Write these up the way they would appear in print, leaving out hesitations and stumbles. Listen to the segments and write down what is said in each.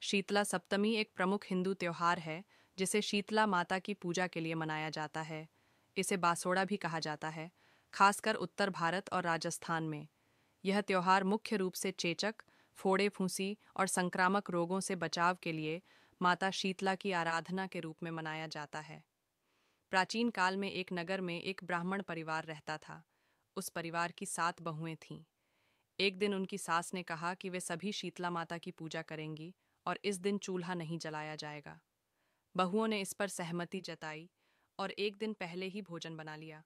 शीतला सप्तमी एक प्रमुख हिंदू त्योहार है जिसे शीतला माता की पूजा के लिए मनाया जाता है। इसे बासोड़ा भी कहा जाता है, खासकर उत्तर भारत और राजस्थान में। यह त्योहार मुख्य रूप से चेचक, फोड़े फूंसी और संक्रामक रोगों से बचाव के लिए माता शीतला की आराधना के रूप में मनाया जाता है। प्राचीन काल में एक नगर में एक ब्राह्मण परिवार रहता था। उस परिवार की 7 बहुएं थीं। एक दिन उनकी सास ने कहा कि वे सभी शीतला माता की पूजा करेंगी और इस दिन चूल्हा नहीं जलाया जाएगा। बहुओं ने इस पर सहमति जताई और एक दिन पहले ही भोजन बना लिया।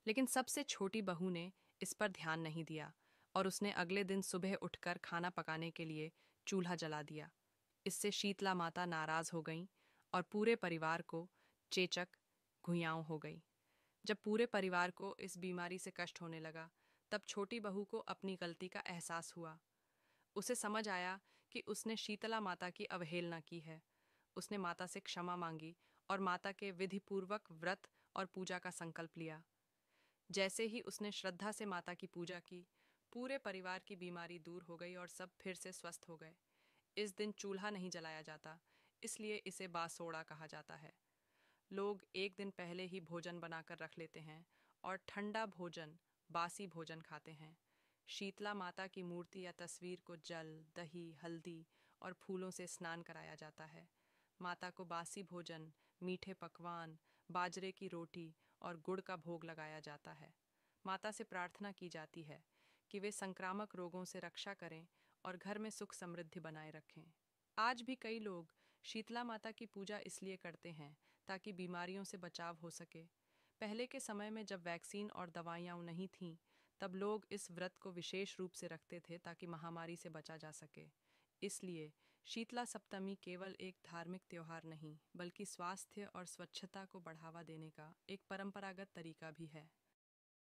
लेकिन सबसे छोटी बहू ने इस पर ध्यान नहीं दिया और उसने अगले दिन सुबह उठकर खाना पकाने के लिए चूल्हा जला दिया। इससे शीतला माता नाराज हो गईं और पूरे परिवार को चेचक, घुइयाओं हो गई। जब पूरे परिवार को इस बीमारी से कष्ट होने लगा, तब छोटी बहू को अपनी गलती का एहसास हुआ। उसे समझ आया कि उसने शीतला माता की अवहेलना की है। उसने माता से क्षमा मांगी और माता के विधिपूर्वक व्रत और पूजा का संकल्प लिया। जैसे ही उसने श्रद्धा से माता की पूजा की, पूरे परिवार की बीमारी दूर हो गई और सब फिर से स्वस्थ हो गए। इस दिन चूल्हा नहीं जलाया जाता, इसलिए इसे बासोड़ा कहा जाता है। लोग एक दिन पहले ही भोजन बनाकर रख लेते हैं और ठंडा भोजन, बासी भोजन खाते हैं। शीतला माता की मूर्ति या तस्वीर को जल, दही, हल्दी और फूलों से स्नान कराया जाता है। माता को बासी भोजन, मीठे पकवान, बाजरे की रोटी और गुड़ का भोग लगाया जाता है। माता से प्रार्थना की जाती है कि वे संक्रामक रोगों से रक्षा करें और घर में सुख समृद्धि बनाए रखें। आज भी कई लोग शीतला माता की पूजा इसलिए करते हैं ताकि बीमारियों से बचाव हो सके। पहले के समय में जब वैक्सीन और दवाइयाँ नहीं थीं, तब लोग इस व्रत को विशेष रूप से रखते थे ताकि महामारी से बचा जा सके। इसलिए शीतला सप्तमी केवल एक धार्मिक त्योहार नहीं, बल्कि स्वास्थ्य और स्वच्छता को बढ़ावा देने का एक परंपरागत तरीका भी है।